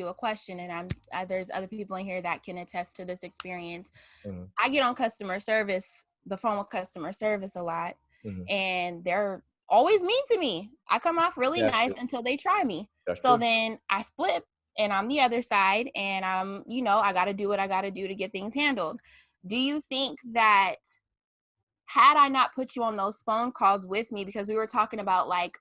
a question, and there's other people in here that can attest to this experience. Mm-hmm. I get on the phone with customer service a lot, Mm-hmm. and they're always mean to me. I come off really nice until they try me. So then I split, and I'm the other side, and I got to do what I got to do to get things handled. Do you think that had I not put you on those phone calls with me, because we were talking about like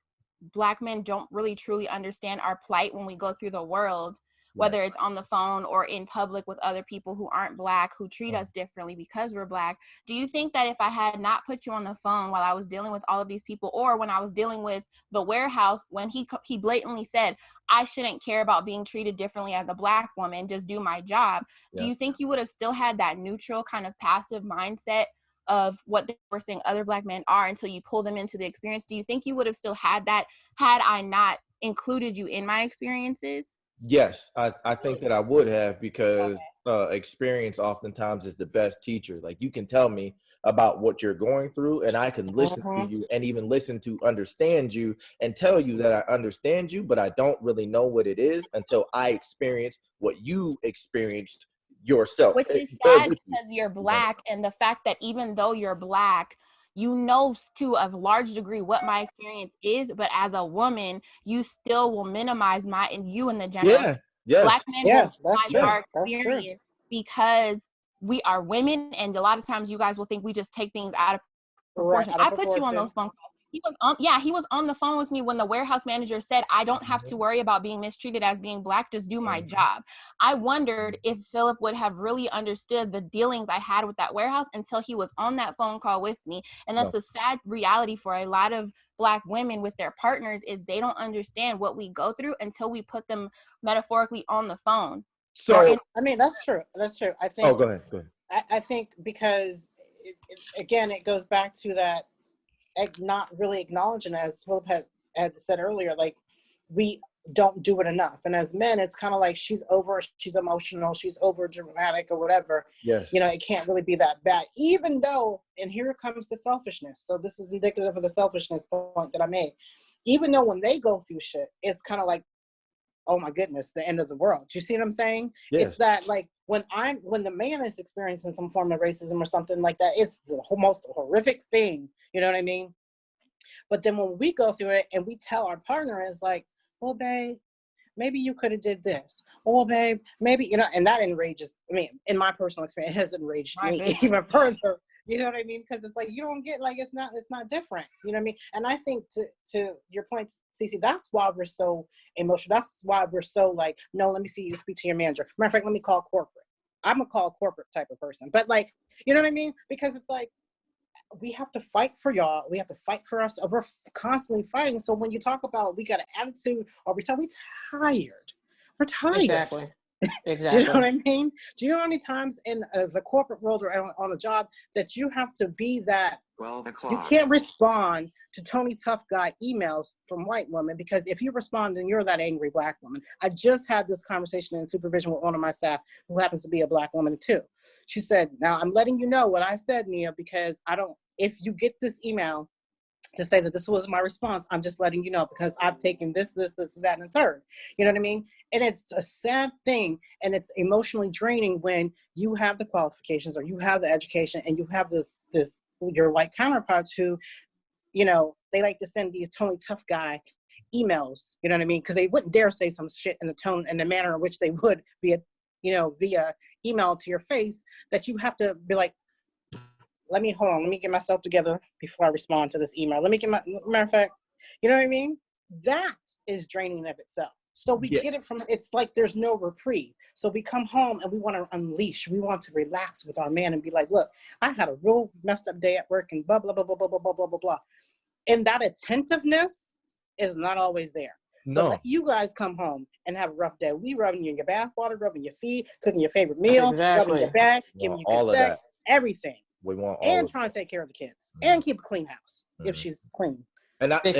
Black men don't really truly understand our plight when we go through the world, whether it's on the phone or in public with other people who aren't Black, who treat us differently because we're Black. Do you think that if I had not put you on the phone while I was dealing with all of these people, or when I was dealing with the warehouse, when he blatantly said, I shouldn't care about being treated differently as a Black woman, just do my job. Do you think you would have still had that neutral kind of passive mindset of what they were saying other Black men are until you pull them into the experience? Do you think you would have still had that had I not included you in my experiences? Yes, I think that I would have, because experience oftentimes is the best teacher. Like, you can tell me about what you're going through, and I can listen to you and even listen to understand you and tell you that I understand you, but I don't really know what it is until I experience what you experienced yourself. Which is sad because you're Black, and the fact that even though you're Black, you know to a large degree what my experience is, but as a woman, you still will minimize you in the general. Black men will minimize our experience because we are women, and a lot of times you guys will think we just take things out of proportion. I put you on those phone calls. He was on the phone with me when the warehouse manager said, I don't have to worry about being mistreated as being Black, just do my job. I wondered if Phillip would have really understood the dealings I had with that warehouse until he was on that phone call with me. And that's a sad reality for a lot of Black women with their partners, is they don't understand what we go through until we put them metaphorically on the phone. So I mean, that's true. I think. Oh, go ahead. I think because again, it goes back to that not really acknowledging, as Phillip had said earlier, like, we don't do it enough. And as men, it's kind of like she's emotional, she's over dramatic or whatever. Yes. It can't really be that bad, even though, and here comes the selfishness. So this is indicative of the selfishness point that I made. Even though when they go through shit, it's kind of like, oh my goodness, the end of the world. Do you see what I'm saying? Yes. It's that, like, when the man is experiencing some form of racism or something like that, it's the most horrific thing. You know what I mean? But then when we go through it and we tell our partner, it's like, well, babe, maybe you could have did this. Oh, well, babe, maybe, and that enrages, I mean, in my personal experience, it has enraged me even further. You know what I mean? Because it's like, you don't get, like, it's not different. You know what I mean? And I think to your point, Cece, that's why we're so emotional. That's why we're so like, no, let me see you speak to your manager. Matter of fact, let me call corporate. I'm a call corporate type of person. But, like, you know what I mean? Because it's like, we have to fight for y'all. We have to fight for us. We're constantly fighting. So when you talk about we got an attitude, or we're tired. We're tired. Exactly. Do you know what I mean? Do you know how many times in the corporate world or on a job that you have to be that? 12 o'clock. You can't respond to Tony Tough Guy emails from white women, because if you respond, then you're that angry Black woman. I just had this conversation in supervision with one of my staff who happens to be a Black woman too. She said, now I'm letting you know what I said, Nia, because if you get this email to say that this was my response, I'm just letting you know, because I've taken this, that, and the third. You know what I mean? And it's a sad thing, and it's emotionally draining when you have the qualifications or you have the education and you have this your white counterparts who, they like to send these Tony Tough Guy emails, you know what I mean? Because they wouldn't dare say some shit in the tone and the manner in which they would via email to your face, that you have to be like, let me get myself together before I respond to this email. Matter of fact, you know what I mean? That is draining of itself. So we get it from, it's like there's no reprieve. So we come home and we want to unleash. We want to relax with our man and be like, look, I had a real messed up day at work and blah, blah, blah, blah, blah, blah, blah, blah, blah, blah. And that attentiveness is not always there. No. So let you guys come home and have a rough day. We rubbing you in your bath water, rubbing your feet, cooking your favorite meal, rubbing your back, giving you good sex, everything. We want and trying to take care of the kids and keep a clean house if she's clean. And that's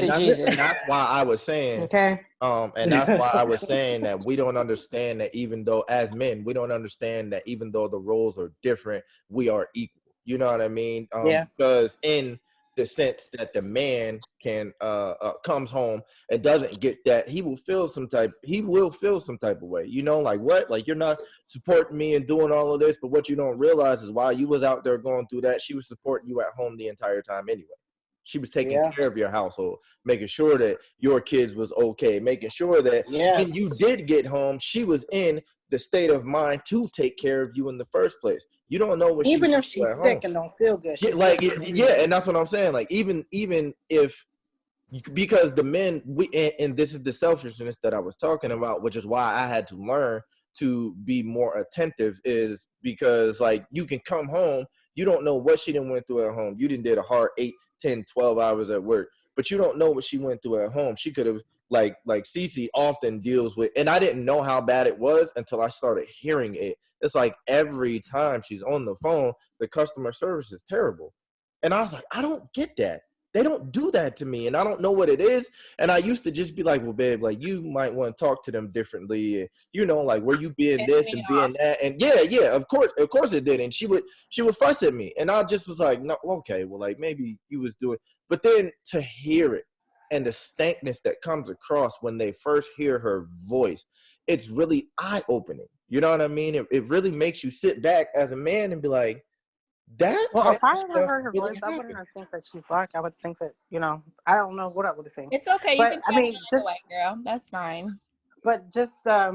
why I was saying, okay. And that's why I was saying that we don't understand that, even though as men, we don't understand that even though the roles are different, we are equal. You know what I mean? Because in the sense that the man can comes home and doesn't get that, he will feel some type of way. You know, like, what? Like, you're not supporting me and doing all of this, but what you don't realize is while you was out there going through that, she was supporting you at home the entire time anyway. She was taking care of your household, making sure that your kids was okay, making sure that when you did get home, she was in the state of mind to take care of you in the first place. You don't know what even if she's sick and don't feel good. She's and that's what I'm saying. Like, even if, because the men, and this is the selfishness that I was talking about, which is why I had to learn to be more attentive, is because, like, you can come home, you don't know what she done went through at home. You done did a hard 8, 10, 12 hours at work, but you don't know what she went through at home. She could have, like Cece often deals with, and I didn't know how bad it was until I started hearing it. It's like every time she's on the phone, the customer service is terrible. And I was like, I don't get that. They don't do that to me, and I don't know what it is. And I used to just be like, well, babe, like, you might want to talk to them differently. And, you know, like, were you being this and being that? And yeah, of course it did. And she would fuss at me. And I just was like, no, okay, well, like, maybe you was doing. But then to hear it and the stankness that comes across when they first hear her voice, it's really eye-opening. You know what I mean? It really makes you sit back as a man and be like, that. Well, if I had heard her voice, I wouldn't think that she's black. I would think that, you know, I don't know what I would think. It's okay. But, you can just a white girl. That's fine. But just, I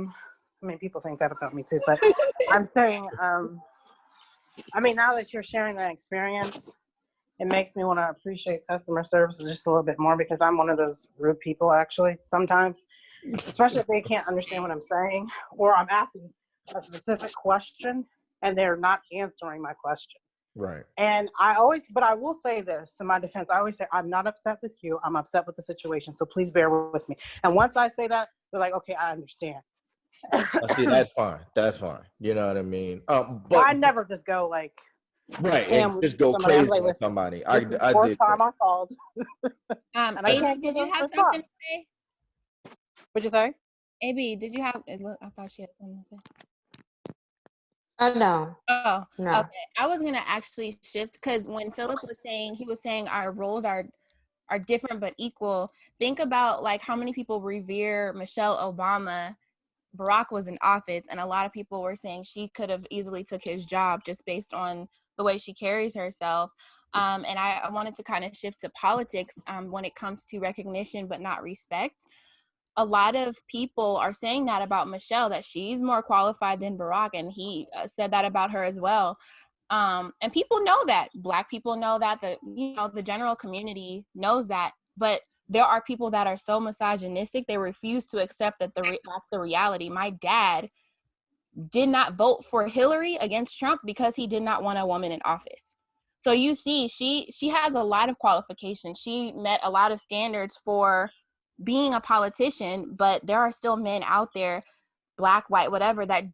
mean, people think that about me too. But I'm saying, I mean, now that you're sharing that experience, it makes me want to appreciate customer service just a little bit more, because I'm one of those rude people, actually, sometimes, especially if they can't understand what I'm saying, or I'm asking a specific question and they're not answering my question. Right. And I will say this in my defense. I always say, I'm not upset with you. I'm upset with the situation. So please bear with me. And once I say that, they're like, okay, I understand. See, that's fine. That's fine. You know what I mean? But I never just go like, right, and just go crazy with somebody. I did. Time I called. AB, did you have something to say? What'd you say? AB, did you have? Look, I thought she had something to say. No. Oh, no. Okay. I was gonna actually shift, because when Phillip was saying, he was saying our roles are different but equal. Think about, like, how many people revere Michelle Obama. Barack was in office, and a lot of people were saying she could have easily took his job just based on the way she carries herself. And I wanted to kind of shift to politics when it comes to recognition but not respect. A lot of people are saying that about Michelle, that she's more qualified than Barack, and he said that about her as well. And people know that. Black people know that. The general community knows that. But there are people that are so misogynistic, they refuse to accept that that's the reality. My dad did not vote for Hillary against Trump because he did not want a woman in office. So you see, she has a lot of qualifications. She met a lot of standards for being a politician, but there are still men out there, black, white, whatever, that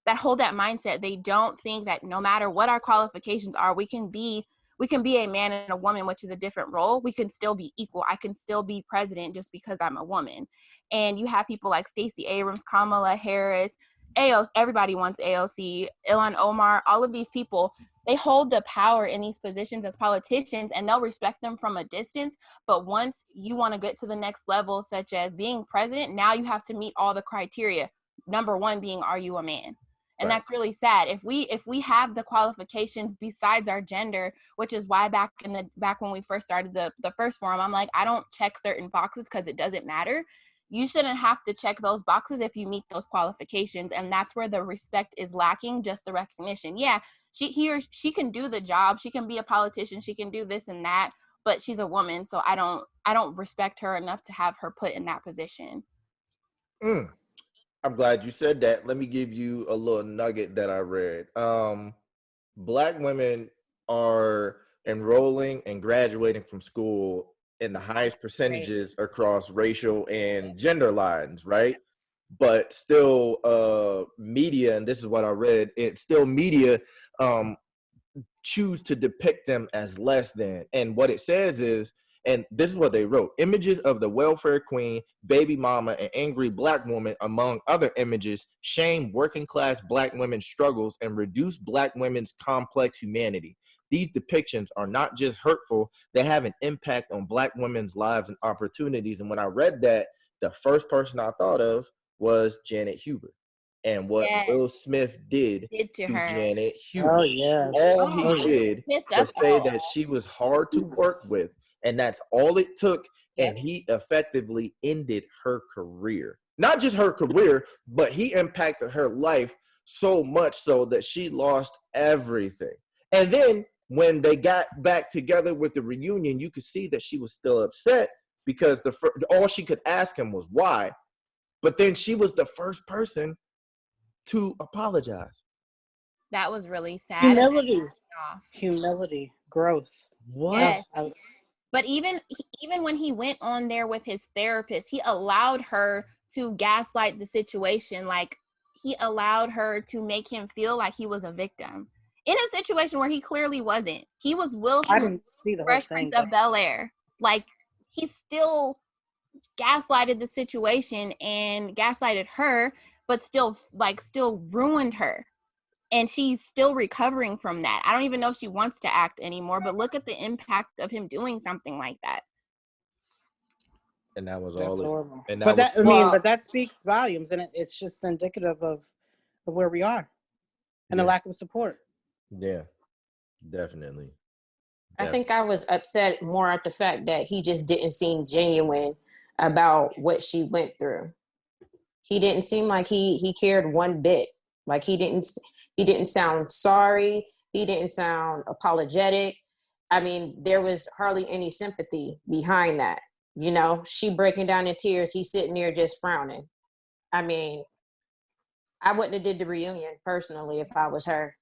hold that mindset. They don't think that no matter what our qualifications are, we can be a man and a woman, which is a different role. We can still be equal. I can still be president just because I'm a woman. And you have people like Stacey Abrams, Kamala Harris, AOC, everybody wants AOC, Ilhan Omar, all of these people, they hold the power in these positions as politicians, and they'll respect them from a distance. But once you want to get to the next level, such as being president, now you have to meet all the criteria. Number one being, are you a man? And That's really sad. If we have the qualifications besides our gender, which is why back when we first started the first forum, I'm like, I don't check certain boxes because it doesn't matter. You shouldn't have to check those boxes if you meet those qualifications. And that's where the respect is lacking, just the recognition. Yeah, she can do the job. She can be a politician. She can do this and that, but she's a woman. So I don't respect her enough to have her put in that position. I'm glad you said that. Let me give you a little nugget that I read. Black women are enrolling and graduating from school in the highest percentages across racial and gender lines, right? But still, media, and this is what I read, media choose to depict them as less than. And what it says is, and this is what they wrote: images of the welfare queen, baby mama, and angry black woman, among other images, shame working class black women's struggles and reduce black women's complex humanity. these depictions are not just hurtful, they have an impact on Black women's lives and opportunities. And when I read that, the first person I thought of was Janet Hubert and what Will Smith did to to her. Janet Hubert. Oh, yeah. All he did was say that she was hard to work with, and that's all it took. And he effectively ended her career. Not just her career, but he impacted her life so much so that she lost everything. And then when they got back together with the reunion, you could see that she was still upset because all she could ask him was why. But then she was the first person to apologize. That was really sad. Humility, growth. What? Yes. But even when he went on there with his therapist, he allowed her to gaslight the situation. Like, he allowed her to make him feel like he was a victim in a situation where he clearly wasn't. He was Will Smith, I didn't see the Fresh Prince of Bel-Air. Like, he still gaslighted the situation and gaslighted her, but still ruined her. And she's still recovering from that. I don't even know if she wants to act anymore, but look at the impact of him doing something like that. And that was That's all. Horrible. And but that speaks volumes, and it's just indicative of where we are and the lack of support. Yeah, definitely. I think I was upset more at the fact that he just didn't seem genuine about what she went through. He didn't seem like he cared one bit. Like, he didn't sound sorry. He didn't sound apologetic. I mean, there was hardly any sympathy behind that. You know, she breaking down in tears. He's sitting there just frowning. I mean, I wouldn't have did the reunion personally if I was her.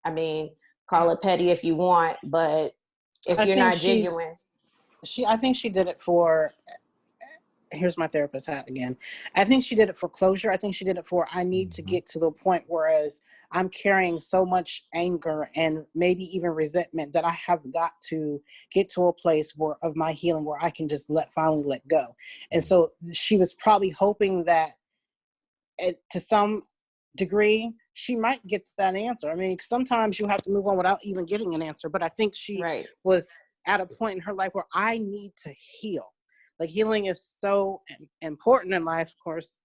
I mean, call it petty if you want, but if you're not genuine. I think she did it for, here's my therapist hat again. I think she did it for closure. I think she did it for, I need to get to the point whereas I'm carrying so much anger and maybe even resentment that I have got to get to a place of my healing where I can just finally let go. And so she was probably hoping that to some degree, she might get that answer. I mean, sometimes you have to move on without even getting an answer, but I think she was at a point in her life where I need to heal. Like, healing is so important in life, of course,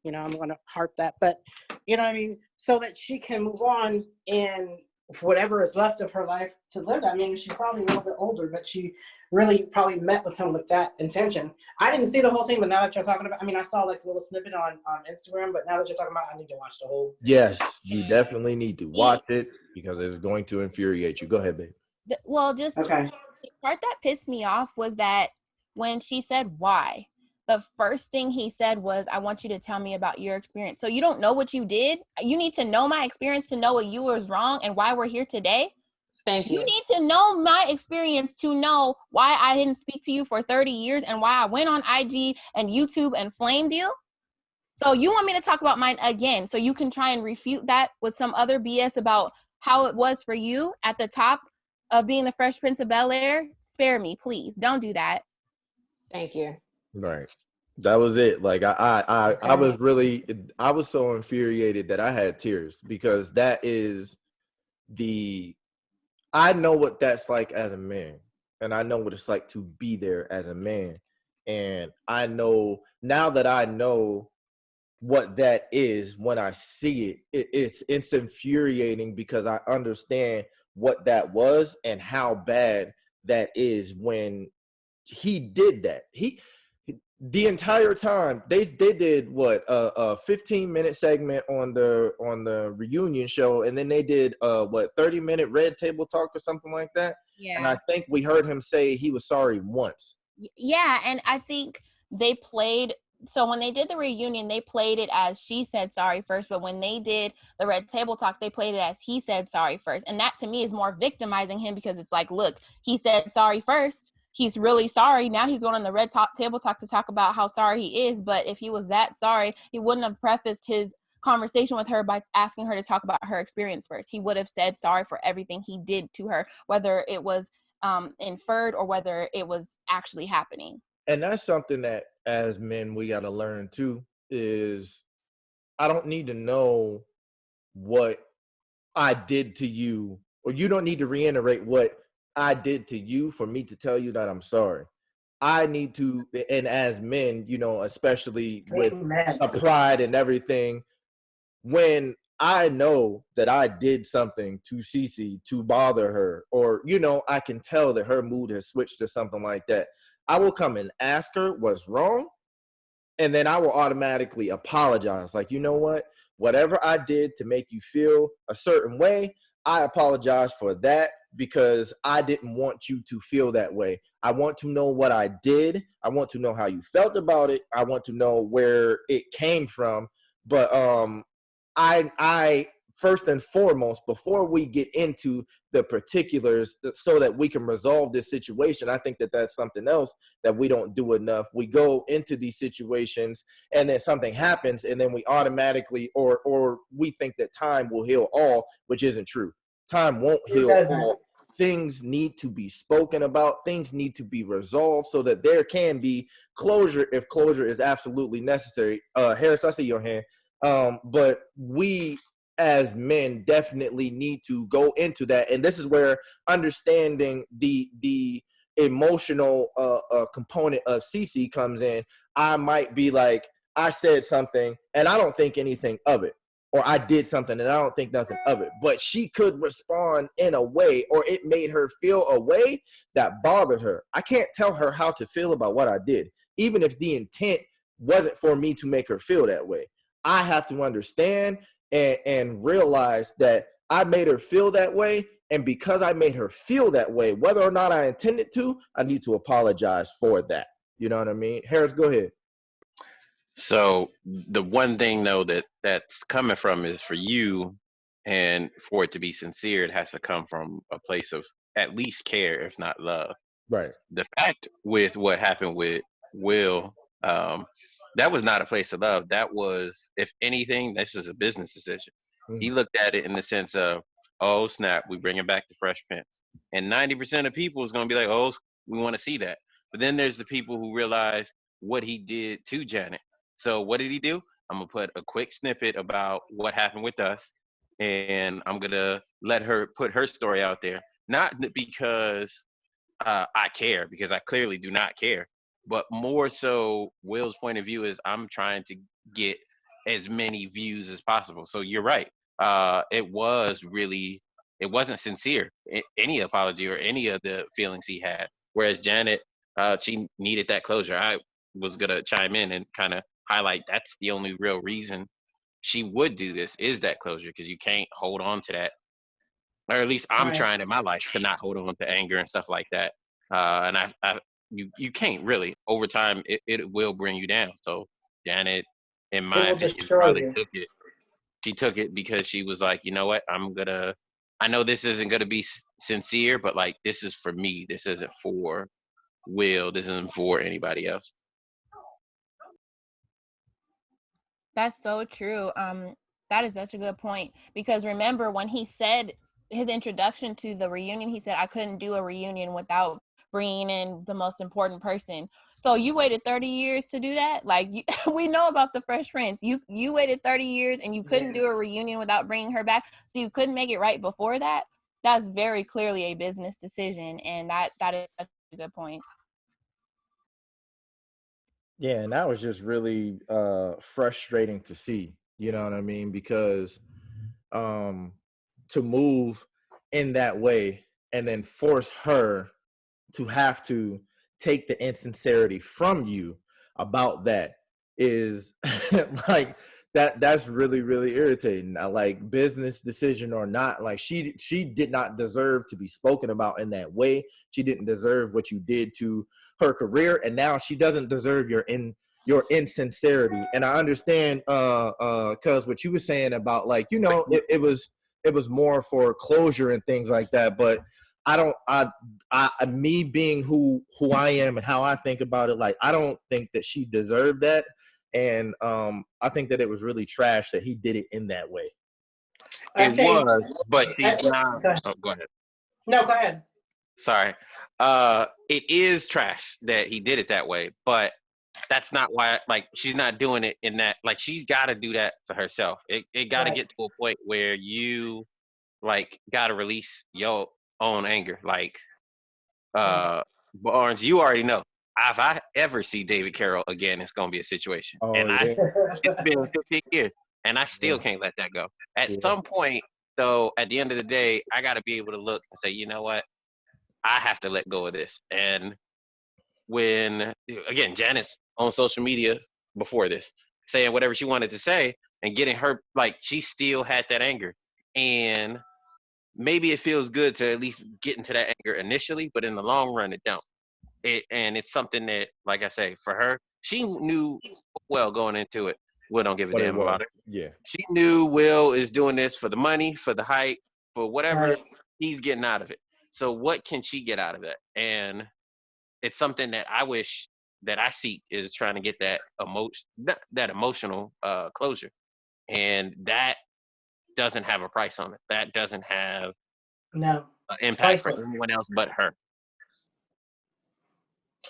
you know, I'm going to harp that, but you know what I mean? So that she can move on in whatever is left of her life to live. I mean, she's probably a little bit older, but she really probably met with him with that intention. I didn't see the whole thing, but now that you're talking about, I mean, I saw like a little snippet on Instagram, but now that you're talking about, I need to watch the whole. Yes, you definitely need to watch it because it's going to infuriate you. Go ahead, babe. Well, just the part that pissed me off was that when she said why, the first thing he said was, I want you to tell me about your experience. So you don't know what you did? You need to know my experience to know what you was wrong and why we're here today? Thank you. You need to know my experience to know why I didn't speak to you for 30 years and why I went on IG and YouTube and flamed you? So you want me to talk about mine again so you can try and refute that with some other BS about how it was for you at the top of being the Fresh Prince of Bel-Air? Spare me, please. Don't do that. Thank you. Right. That was it. Like I was so infuriated that I had tears because that is I know what that's like as a man, and I know what it's like to be there as a man. And I know now that I know what that is when I see it, it's infuriating because I understand what that was and how bad that is when he did that. The entire time they did what a 15-minute segment on the reunion show, and then they did 30-minute red table talk or something like that. Yeah. And I think we heard him say he was sorry once. Yeah, and I think they played. So when they did the reunion, they played it as she said sorry first, but when they did the red table talk, they played it as he said sorry first. And that to me is more victimizing him because it's like, look, he said sorry first. He's really sorry. Now he's going on the red table talk to talk about how sorry he is. But if he was that sorry, he wouldn't have prefaced his conversation with her by asking her to talk about her experience first. He would have said sorry for everything he did to her, whether it was inferred or whether it was actually happening. And that's something that as men we got to learn too, is I don't need to know what I did to you or you don't need to reiterate what I did to you for me to tell you that I'm sorry. I need to, and as men, you know, especially with a pride and everything, when I know that I did something to Cece to bother her, or, you know, I can tell that her mood has switched to something like that, I will come and ask her what's wrong. And then I will automatically apologize. Like, you know what? Whatever I did to make you feel a certain way, I apologize for that because I didn't want you to feel that way. I want to know what I did. I want to know how you felt about it. I want to know where it came from. But I first and foremost, before we get into the particulars so that we can resolve this situation, I think that that's something else that we don't do enough. We go into these situations and then something happens and then we automatically, or we think that time will heal all, which isn't true. Time won't heal all. Things need to be spoken about. Things need to be resolved so that there can be closure if closure is absolutely necessary. Harris, I see your hand. But we as men definitely need to go into that, and this is where understanding the emotional component of Cece comes in. I might be like, I said something and I don't think anything of it, or I did something and I don't think nothing of it, but she could respond in a way, or it made her feel a way that bothered her. I can't tell her how to feel about what I did, even if the intent wasn't for me to make her feel that way. I have to understand and realize that I made her feel that way. And because I made her feel that way, whether or not I intended to, I need to apologize for that. You know what I mean? Harris, go ahead. So the one thing though that's coming from is for you, and for it to be sincere, it has to come from a place of at least care, if not love. Right. The fact with what happened with Will, that was not a place of love. That was, if anything, this is a business decision. He looked at it in the sense of, oh snap, we bringing back the Fresh Prince, and 90% of people is going to be like, oh, we want to see that. But then there's the people who realize what he did to Janet. So what did he do? I'm gonna put a quick snippet about what happened with us, and I'm gonna let her put her story out there. Not because I care, because I clearly do not care, but more so Will's point of view is I'm trying to get as many views as possible. So you're right. It wasn't sincere, any apology or any of the feelings he had. Whereas Janet, she needed that closure. I was gonna chime in and kind of highlight that's the only real reason she would do this, is that closure, because you can't hold on to that, or at least I'm trying in my life to not hold on to anger and stuff like that. And you can't really. Over time, it will bring you down. So Janet, in my opinion, probably took it. She took it because she was like, you know what, I know this isn't gonna be sincere, but like, this is for me. This isn't for Will. This isn't for anybody else. That's so true. That is such a good point, because remember when he said his introduction to the reunion, he said, I couldn't do a reunion without bringing in the most important person. So you waited 30 years to do that? Like, we know about the Fresh Prince. You waited 30 years and you couldn't do a reunion without bringing her back. So you couldn't make it right before that. That's very clearly a business decision. And that is such a good point. Yeah, and that was just really frustrating to see, you know what I mean? Because to move in that way and then force her to have to take the insincerity from you about that is like that's really, really irritating. Like, business decision or not, like she did not deserve to be spoken about in that way. She didn't deserve what you did to her career, and now she doesn't deserve your insincerity. And I understand cuz what you were saying about, like, you know, it was more for closure and things like that, but me being who I am and how I think about it, like, I don't think that she deserved that. And I think that it was really trash that he did it in that way. It was, but she's not. Oh, go ahead. No, go ahead. Sorry. It is trash that he did it that way, but that's not why. Like, she's not doing it in that. Like, she's got to do that for herself. It got to get to a point where you like, gotta release your own anger. Like, Barnes, you already know. If I ever see David Carroll again, it's gonna be a situation. Oh, yeah. It's been 15 years, and I still can't let that go. At some point, though, at the end of the day, I gotta be able to look and say, you know what? I have to let go of this. And when, again, Janet's on social media before this, saying whatever she wanted to say and getting her, like, she still had that anger. And maybe it feels good to at least get into that anger initially, but in the long run, it don't. And it's something that, like I say, for her, she knew well going into it. Will don't give a damn about it. Yeah. She knew Will is doing this for the money, for the hype, for whatever he's getting out of it. So what can she get out of it? And it's something that I wish that I seek is trying to get that emotional closure. And that doesn't have a price on it. That doesn't have impact for anyone else but her.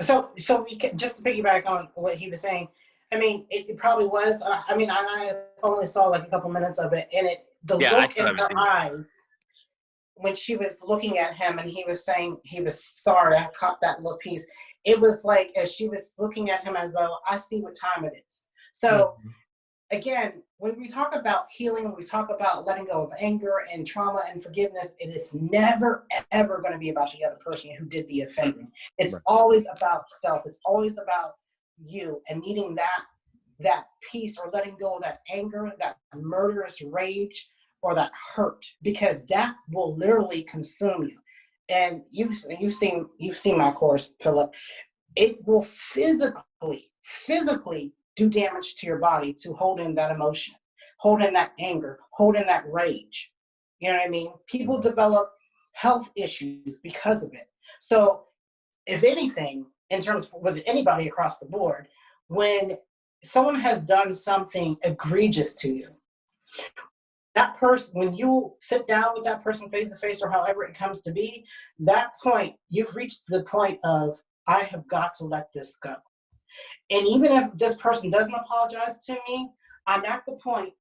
So we can, just to piggyback on what he was saying, I mean, it probably was. I mean, I only saw like a couple minutes of it, and the look in her eyes when she was looking at him and he was saying he was sorry, I caught that little piece. It was like as she was looking at him as though, I see what time it is. So again, when we talk about healing, when we talk about letting go of anger and trauma and forgiveness, it is never, ever going to be about the other person who did the offending. It's always about self. It's always about you and meeting that peace or letting go of that anger, that murderous rage, or that hurt, because that will literally consume you. And you've seen my course, Phillip. It will physically do damage to your body to hold in that emotion, hold in that anger, hold in that rage. You know what I mean? People develop health issues because of it. So if anything, in terms with anybody across the board, when someone has done something egregious to you, that person, when you sit down with that person face to face or however it comes to be, that point, you've reached the point of, I have got to let this go. And even if this person doesn't apologize to me, I'm at the point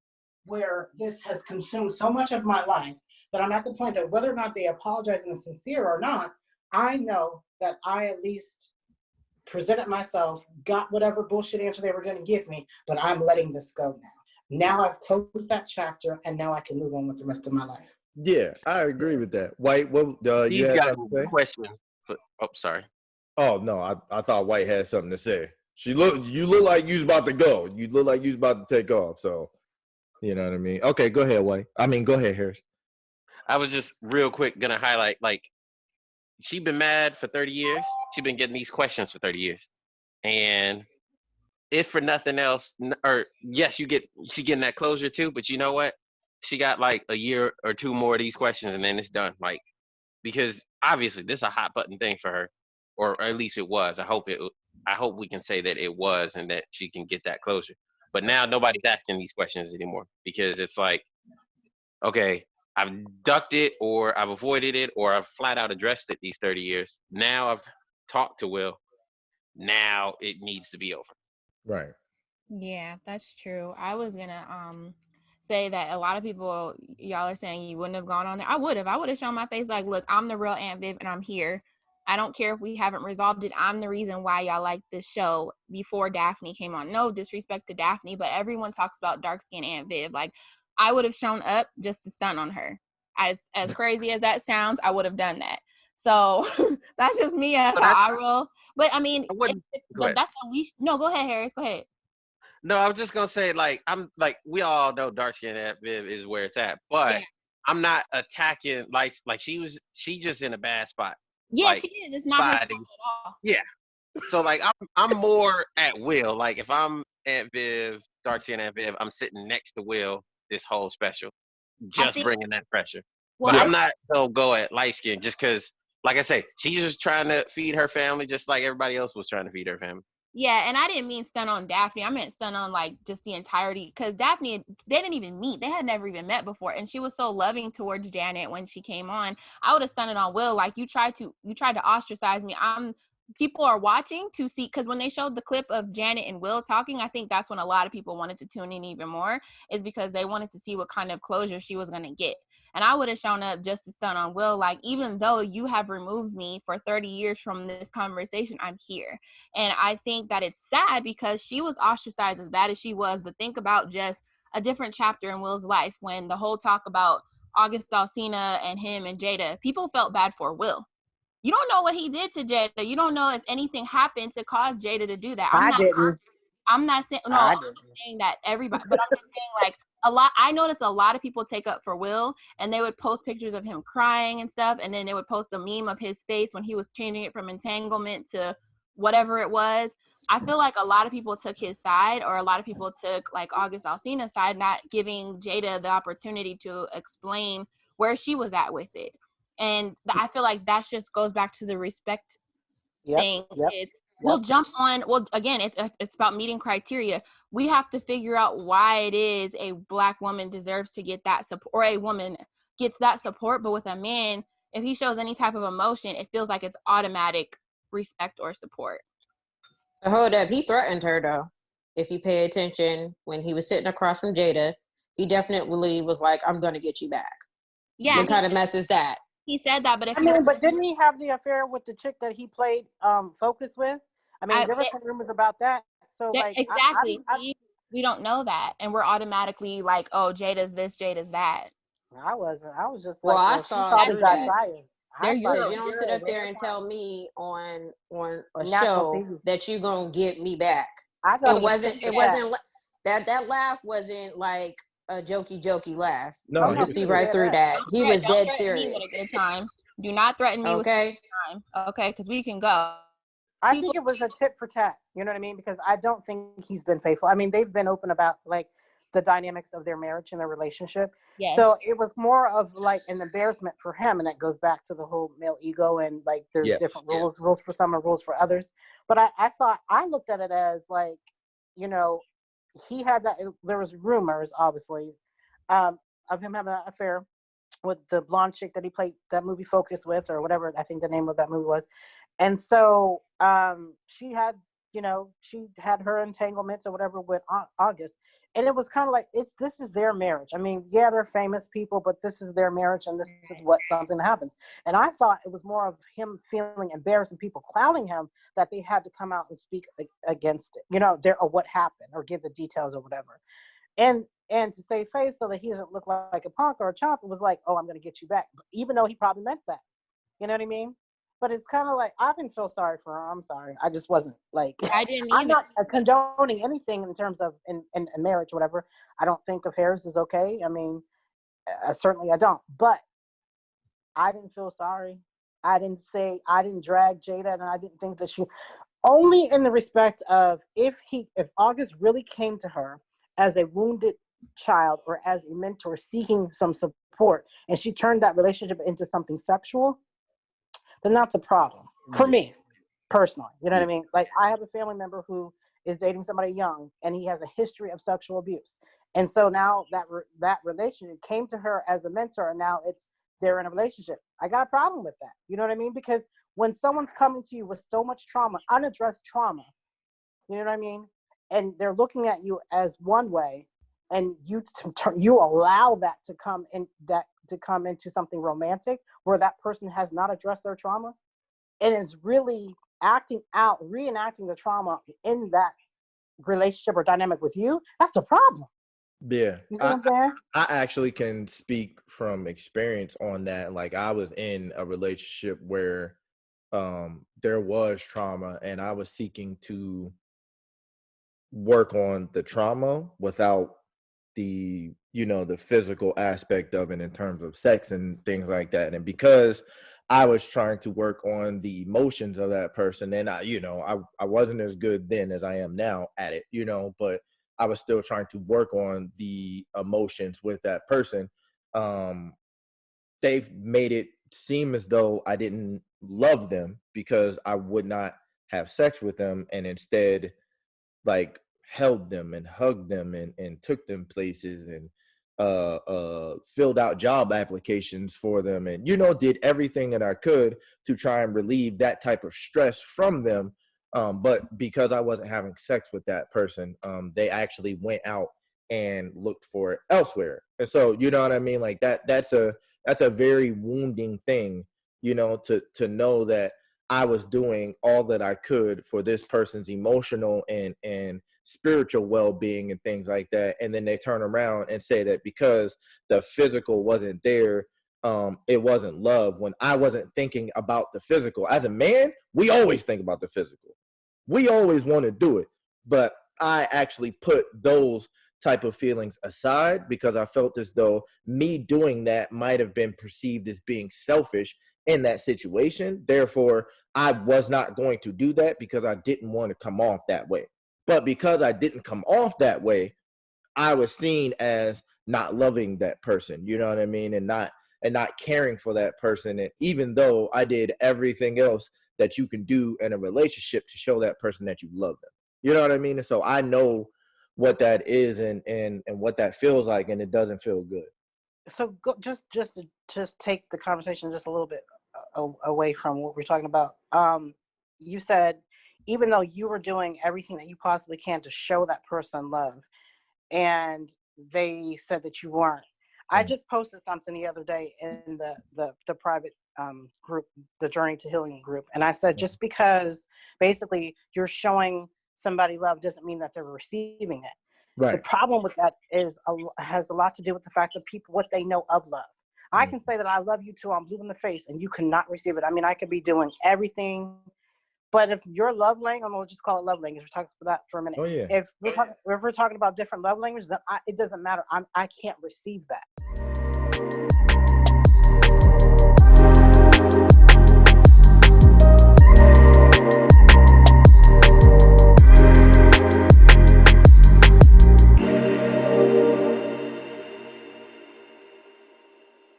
where this has consumed so much of my life that I'm at the point that whether or not they apologize and are sincere or not, I know that I at least presented myself, got whatever bullshit answer they were going to give me, but I'm letting this go now. Now I've closed that chapter, and now I can move on with the rest of my life. Yeah, I agree with that. White, what He's got questions. Sorry. Oh no, I thought White had something to say. You look like you was about to go. You look like you was about to take off. So, you know what I mean? Okay, go ahead, White. Go ahead, Harris. I was just real quick gonna highlight, like, she been mad for 30 years. She been getting these questions for 30 years, and if for nothing else, or yes, she getting that closure too. But you know what? She got like a year or two more of these questions, and then it's done. Like, because obviously this is a hot button thing for her, or at least it was. I hope we can say that it was, and that she can get that closure. But now nobody's asking these questions anymore, because it's like, okay, I've ducked it, or I've avoided it, or I've flat out addressed it these 30 years. Now I've talked to Will. Now it needs to be over. Right. Yeah, that's true. I was gonna say that a lot of people, y'all are saying you wouldn't have gone on there. I would have shown my face like, look, I'm the real Aunt Viv and I'm here. I don't care if we haven't resolved it. I'm the reason why y'all like this show before Daphne came on. No disrespect to Daphne, but everyone talks about dark skin Aunt Viv. Like, I would have shown up just to stun on her. As crazy as that sounds, I would have done that. So that's just me as how I roll. But I mean, that's at least. No, go ahead, Harris. Go ahead. No, I was just gonna say, like, I'm like, we all know dark skin Aunt Viv is where it's at, but I'm not attacking like she just in a bad spot. Yeah, like, she is. It's not her fault at all. Yeah. So like I'm more at Will. Like, if I'm Aunt Viv, dark skin Aunt Viv, I'm sitting next to Will this whole special, just bringing that pressure. Well, but I'm not gonna go at light skin just because, like I say, she's just trying to feed her family, just like everybody else was trying to feed her family. Yeah, and I didn't mean stun on Daphne. I meant stun on like just the entirety, because Daphne, they didn't even meet. They had never even met before, and she was so loving towards Janet when she came on. I would have stunned on Will. Like, you tried to ostracize me. People are watching to see, because when they showed the clip of Janet and Will talking, I think that's when a lot of people wanted to tune in even more, is because they wanted to see what kind of closure she was going to get. And I would have shown up just to stun on Will. Like, even though you have removed me for 30 years from this conversation, I'm here. And I think that it's sad because she was ostracized as bad as she was. But think about just a different chapter in Will's life when the whole talk about August Alsina and him and Jada, people felt bad for Will. You don't know what he did to Jada. You don't know if anything happened to cause Jada to do that. I'm not saying, no, I'm saying that everybody, but I'm just saying, like, I noticed a lot of people take up for Will, and they would post pictures of him crying and stuff, and then they would post a meme of his face when he was changing it from entanglement to whatever it was. I feel like a lot of people took his side, or a lot of people took, like, August Alsina's side, not giving Jada the opportunity to explain where she was at with it. And I feel like that just goes back to the respect thing. We'll jump on, well, again, it's about meeting criteria. We have to figure out why it is a Black woman deserves to get that support, or a woman gets that support. But with a man, if he shows any type of emotion, it feels like it's automatic respect or support. Hold up, he threatened her though. If you pay attention, when he was sitting across from Jada, he definitely was like, "I'm gonna get you back." Yeah. What kind of mess is that? He said that, but but didn't he have the affair with the chick that he played Focus with? I mean, there were some rumors about that. So like, exactly, we don't know that, and we're automatically like, oh, Jada's this, Jada's that. I wasn't. I was just like, well, I saw through that. You don't sit up there and tell me on a show that you're gonna get me back. It wasn't that laugh wasn't like a jokey laugh. No, you can see right through that. He was dead serious. Do not threaten me with a good time. Okay, because we can go. I think it was a tit for tat. You know what I mean? Because I don't think he's been faithful. I mean, they've been open about like the dynamics of their marriage and their relationship. Yes. So it was more of like an embarrassment for him, and that goes back to the whole male ego and like there's different rules for some and rules for others. But I looked at it as like, you know, he had that. There was rumors, obviously, of him having an affair with the blonde chick that he played that movie Focus with, or whatever I think the name of that movie was. And so she had her entanglements or whatever with August. And it was kind of like, this is their marriage. I mean, yeah, they're famous people, but this is their marriage, and this is what something happens. And I thought it was more of him feeling embarrassed and people clowning him that they had to come out and speak against it, or what happened, or give the details or whatever. And to save face so that he doesn't look like a punk or a chump, it was like, oh, I'm going to get you back. Even though he probably meant that. You know what I mean? But it's kind of like, I didn't feel sorry for her. I'm sorry. I just wasn't like, I didn't either. I'm not condoning anything in terms of in marriage or whatever. I don't think affairs is okay. I mean, certainly I don't. But I didn't feel sorry. I didn't drag Jada, and I didn't think that she, only in the respect of if August really came to her as a wounded child or as a mentor seeking some support, and she turned that relationship into something sexual, then that's a problem for me personally. You know what I mean? Like, I have a family member who is dating somebody young, and he has a history of sexual abuse. And so now that relationship came to her as a mentor, and now they're in a relationship. I got a problem with that. You know what I mean? Because when someone's coming to you with so much trauma, unaddressed trauma, you know what I mean? And they're looking at you as one way, and you allow that to come into something romantic where that person has not addressed their trauma and is really reenacting the trauma in that relationship or dynamic with you, that's a problem. Yeah. You see what I'm saying? I actually can speak from experience on that. Like, I was in a relationship where there was trauma, and I was seeking to work on the trauma without the physical aspect of it in terms of sex and things like that. And because I was trying to work on the emotions of that person, and I wasn't as good then as I am now at it, but I was still trying to work on the emotions with that person. They've made it seem as though I didn't love them because I would not have sex with them, and instead like held them and hugged them and took them places and filled out job applications for them, and did everything that I could to try and relieve that type of stress from them. But because I wasn't having sex with that person, they actually went out and looked for it elsewhere. And so, you know what I mean? Like that's a very wounding thing, you know, to know that I was doing all that I could for this person's emotional and spiritual well-being and things like that. And then they turn around and say that because the physical wasn't there, it wasn't love, when I wasn't thinking about the physical. As a man, we always think about the physical. We always want to do it. But I actually put those type of feelings aside because I felt as though me doing that might have been perceived as being selfish in that situation. Therefore, I was not going to do that because I didn't want to come off that way. But because I didn't come off that way, I was seen as not loving that person, you know what I mean? And not caring for that person. And even though I did everything else that you can do in a relationship to show that person that you love them. You know what I mean? And so I know what that is and what that feels like, and it doesn't feel good. So just take the conversation just a little bit away from what we're talking about. You said even though you were doing everything that you possibly can to show that person love, and they said that you weren't. I just posted something the other day in the private group, the Journey to Healing group, and I said just because basically you're showing somebody love doesn't mean that they're receiving it. Right. The problem with that has a lot to do with the fact that people, what they know of love. I can say that I love you till I'm blue in the face and you cannot receive it. I mean, I could be doing everything, but if your love language, I'm gonna just call it love language. We're talking about that for a minute. Oh yeah. If we're talking about different love languages, then it doesn't matter. I can't receive that.